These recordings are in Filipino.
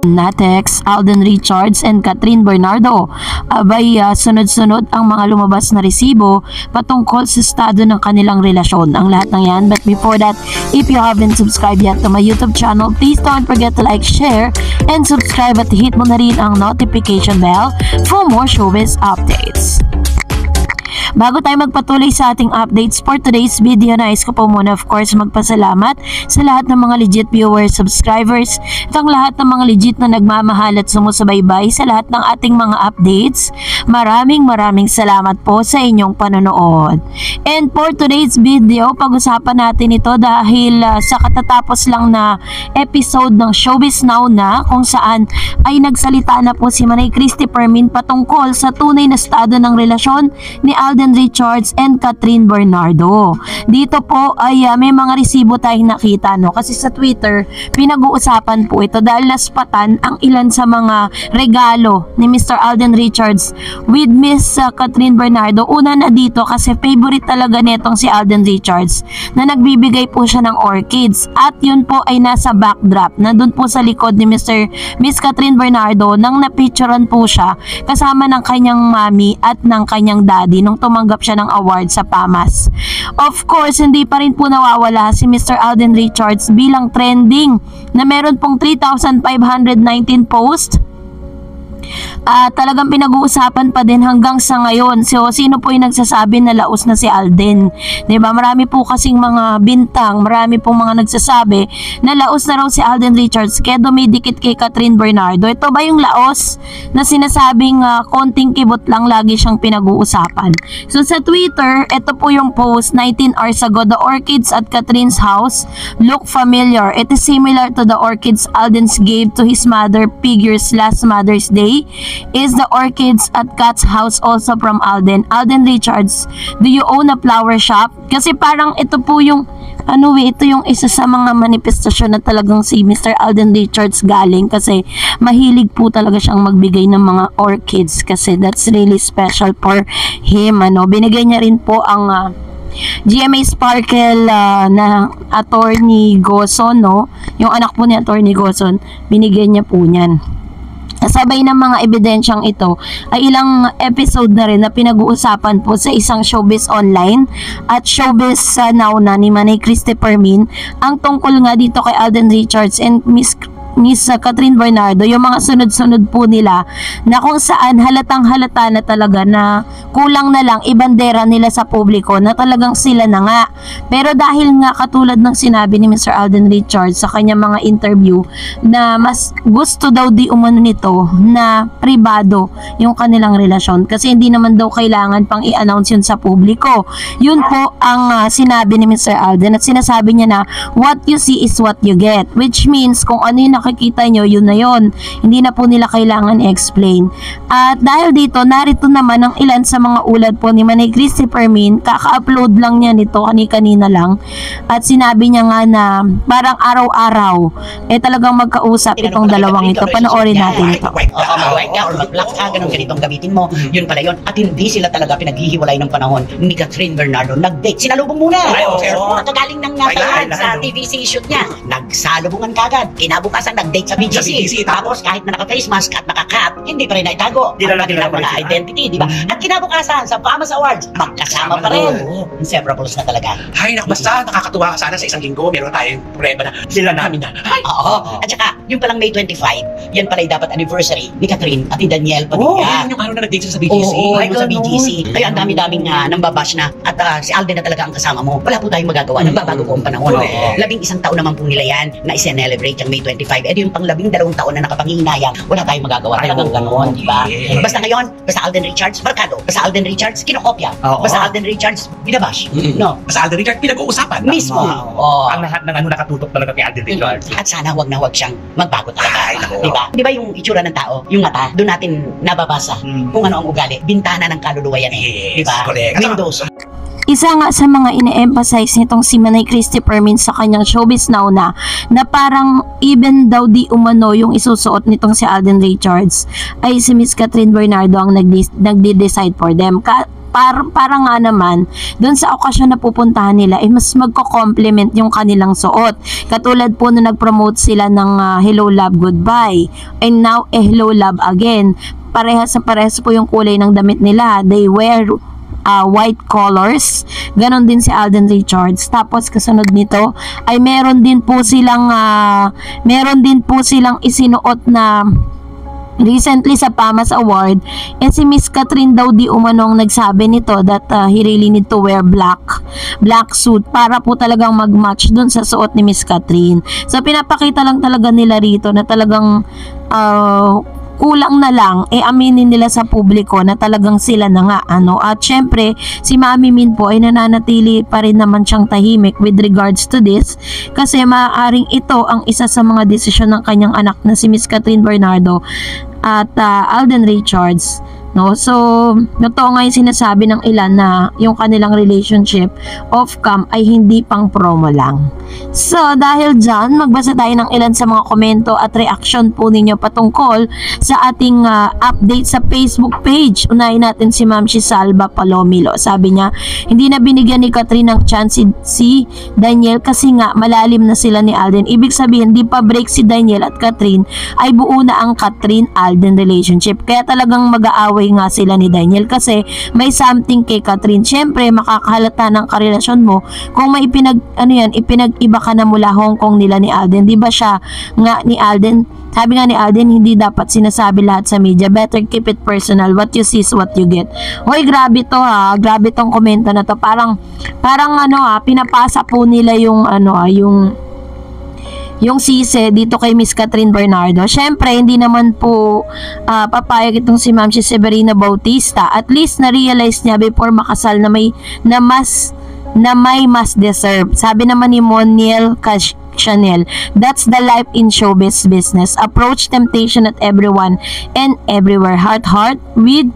Natex, Alden Richards and Catherine Bernardo. Abay, sunod-sunod ang mga lumabas na resibo patungkol sa estado ng kanilang relasyon. Ang lahat ng yan. But before that, if you haven't subscribed yet to my YouTube channel, please don't forget to like, share, and subscribe at hit mo na rin ang notification bell for more showbiz updates. Bago tayo magpatuloy sa ating updates for today's video, nais ko po muna of course magpasalamat sa lahat ng mga legit viewers, subscribers, at ang lahat ng mga legit na nagmamahal at sumusubaybay sa lahat ng ating mga updates. Maraming salamat po sa inyong panonood. And for today's video, pag-usapan natin ito dahil sa katatapos lang na episode ng Showbiz Now na kung saan ay nagsalita na po si Manay Christopher Min patungkol sa tunay na estado ng relasyon ni Alden Richards and Catherine Bernardo. Dito po ay may mga resibo tayong nakita, no? Kasi sa Twitter pinag-uusapan po ito dahil naspatan ang ilan sa mga regalo ni Mr. Alden Richards with Miss Catherine Bernardo. Una na dito kasi favorite talaga netong si Alden Richards na nagbibigay po siya ng orchids at yun po ay nasa backdrop nandun po sa likod ni Miss Catherine Bernardo nang napicturean po siya kasama ng kanyang mami at ng kanyang daddy nung tumanggap siya ng award sa PAMAS. Of course, hindi pa rin po nawawala si Mr. Alden Richards bilang trending na meron pong 3,519 posts. Talagang pinag-uusapan pa din hanggang sa ngayon. So, sino po yung nagsasabi na laos na si Alden? Diba? Marami po kasing mga bintang, marami pong mga nagsasabi na laos na raw si Alden Richards kaya dumidikit kay Catherine Bernardo. Ito ba yung laos na sinasabing konting kibot lang lagi siyang pinag-uusapan? So, sa Twitter, ito po yung post 19 hours ago. The orchids at Catherine's house look familiar. It is similar to the orchids Alden gave to his mother figures last Mother's Day. Is the orchids at Kat's house also from Alden? Alden Richards, do you own a flower shop? Kasi parang ito po yung ito yung isa sa mga manifestasyon na talagang si Mr. Alden Richards galing kasi mahilig po talaga siyang magbigay ng mga orchids kasi that's really special for him. Binigay niya rin po ang GMA Sparkle na attorney Goson, yung anak po ni attorney Goson, binigay niya po niyan. Kasabay ng mga ebidensyang ito ay ilang episode na rin na pinag-uusapan po sa isang Showbiz Online at Showbiz Now na ni Manay Christopher Min ang tungkol nga dito kay Alden Richards and Miss Catherine Bernardo, yung mga sunod-sunod po nila na kung saan halatang halata na talaga na kulang na lang ibandera nila sa publiko na talagang sila na nga. Pero dahil nga katulad ng sinabi ni Mr. Alden Richards sa kanyang mga interview na mas gusto daw di umano nito na pribado yung kanilang relasyon kasi hindi naman daw kailangan pang i-announce yun sa publiko. Yun po ang sinabi ni Mr. Alden at sinasabi niya na what you see is what you get, which means kung ano yung nakikita nyo, yun na yun. Hindi na po nila kailangan i-explain. At dahil dito, narito naman ang ilan sa mga ulat po ni Manay Christopher Min. Kaka-upload lang niya nito kanina lang. At sinabi niya nga na parang araw-araw talagang magkausap itong dalawang ito. Panoorin natin ito. Mag-white ka or mag-black ka, ganun ganitong gamitin mo. Yun pala yun. At hindi sila talaga pinaghihiwalay ng panahon ni Catherine Bernardo. Nag-date. Sinalubong muna. Nakagaling ng Thailand sa TVC shoot niya. Nagsalubungan kagad. Kinabukasan nag-date sa BGC. Tapos kahit na naka-face mask at naka-cap, hindi pa rin naitago ang kanilang mga identity, di ba? At kinabukasan sa PAMAS Awards, magkasama pa rin. Inseparables na talaga. Hay, basta nakakatuwa sana sa isang linggo, meron tayong prueba na sila namin na. Oo. At saka, yung palang May 25, yan pala dapat anniversary ni Catherine at ni Daniel Padilla. Yun yung araw na nag-date sa BGC. Sa BGC. Kaya ang dami-daming nambabash na at si Alden na talaga ang kasama mo. Wala po tayong magagawa. Nagbabago po ang panahon. 11 taon naman po nila yan na i-celebrate yung May 25. Yung pang 12 taon na nakapanginayang, wala tayong magagawa. Talagang ganoon, di ba? Basta ngayon, basta Alden Richards, markado. Basta Alden Richards, kinokopya. Basta Alden Richards, binabash. No? Basta Alden Richards, pinag-uusapan. Mismo. Ang lahat ng nakatutok talaga kay Alden Richards. At sana wag na wag siyang magbago talaga. Di ba? Di ba yung itsura ng tao, yung mata, doon natin nababasa kung ano ang ugali. Bintana ng kaluluwa yan eh. Di ba? Windows. Isa nga sa mga ine-emphasize nitong si Manay Christopher Min sa kanyang Showbiz Now na parang even daw di umano yung isusuot nitong si Alden Richards ay si Miss Catherine Bernardo ang nagde-decide for them. para nga naman doon sa okasyon na pupuntahan nila mas magko-complement yung kanilang suot. Katulad po na nag-promote sila ng Hello Love Goodbye and now Hello Love Again. Parehas po yung kulay ng damit nila. They wear white colors. Ganon din si Alden Richards. Tapos kasunod nito ay meron din po silang isinuot na recently sa PAMAS Award, si Miss Catherine daw di umanong nagsabi nito that he really need to wear black suit para po talagang mag-match dun sa suot ni Miss Catherine. So pinapakita lang talaga nila rito na talagang kulang na lang aminin nila sa publiko na talagang sila na nga at syempre si Mami Min po ay nananatili pa rin naman siyang tahimik with regards to this kasi maaaring ito ang isa sa mga desisyon ng kanyang anak na si Miss Catherine Bernardo at Alden Richards. No? So, totoo nga yung sinasabi ng ilan na yung kanilang relationship off-cam ay hindi pang promo lang. So, dahil dyan, magbasa tayo ng ilan sa mga komento at reaction po ninyo patungkol sa ating update sa Facebook page. Unahin natin si Ma'am Salva Palomilo. Sabi niya, hindi na binigyan ni Catherine ng chance si Daniel kasi nga malalim na sila ni Alden. Ibig sabihin, di pa break si Daniel at Catherine ay buo na ang Catherine-Alden relationship. Kaya talagang mag-aaway nga sila ni Daniel kasi may something kay Catherine. Syempre, makakahalata ng karelasyon mo kung may ipinag-iba ka na mula Hong Kong nila ni Alden. Di ba siya nga ni Alden? Sabi nga ni Alden, hindi dapat sinasabi lahat sa media. Better keep it personal. What you see is what you get. Hoy, grabe to Grabe tong komento na to. Parang pinapasa po nila yung sise dito kay Miss Catherine Bernardo. Syempre, hindi naman po papayag itong si Ma'am Severina Bautista. At least na-realize niya before makasal na may mas deserve. Sabi naman ni Moniel Chanel, that's the life in showbiz business. Approach temptation at everyone and everywhere. Heart with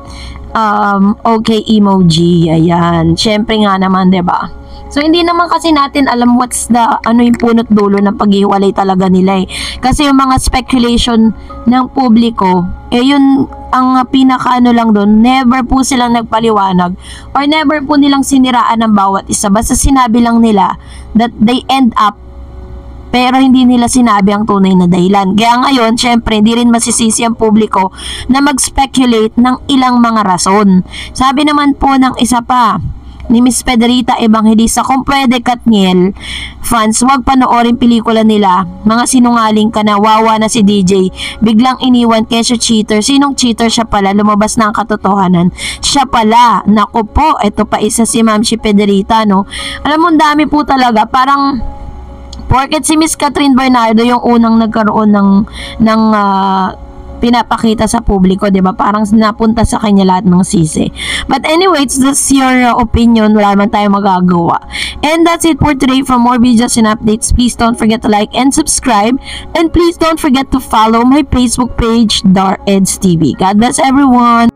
okay emoji. Ayan. Syempre nga naman, 'di ba? So, hindi naman kasi natin alam what's the, yung punot dulo ng paghiwalay talaga nila Kasi yung mga speculation ng publiko, yun ang pinaka lang doon, never po silang nagpaliwanag or never po nilang siniraan ng bawat isa. Basta sinabi lang nila that they end up pero hindi nila sinabi ang tunay na dahilan. Kaya ngayon, syempre, hindi rin masisisi ang publiko na mag-speculate ng ilang mga rason. Sabi naman po ng isa pa, ni Miss Federita Evangelista, kung pwede Katniel fans, wag panoorin pelikula nila, mga sinungaling ka na, wawa na si DJ, biglang iniwan kesyo cheater. Sinong cheater? Siya pala, lumabas na ang katotohanan, siya pala. Naku po, ito pa isa si Ma'am Federita, no? Alam mo, dami po talaga, parang porket si Miss Catherine Bernardo yung unang nagkaroon ng pinapakita sa publiko, 'di ba? Parang napunta sa kanya lahat ng sisi. But anyways, that's your opinion. Wala man tayong magagawa. And that's it for today. For more videos and updates, please don't forget to like and subscribe. And please don't forget to follow my Facebook page, Dar Eds TV. God bless everyone.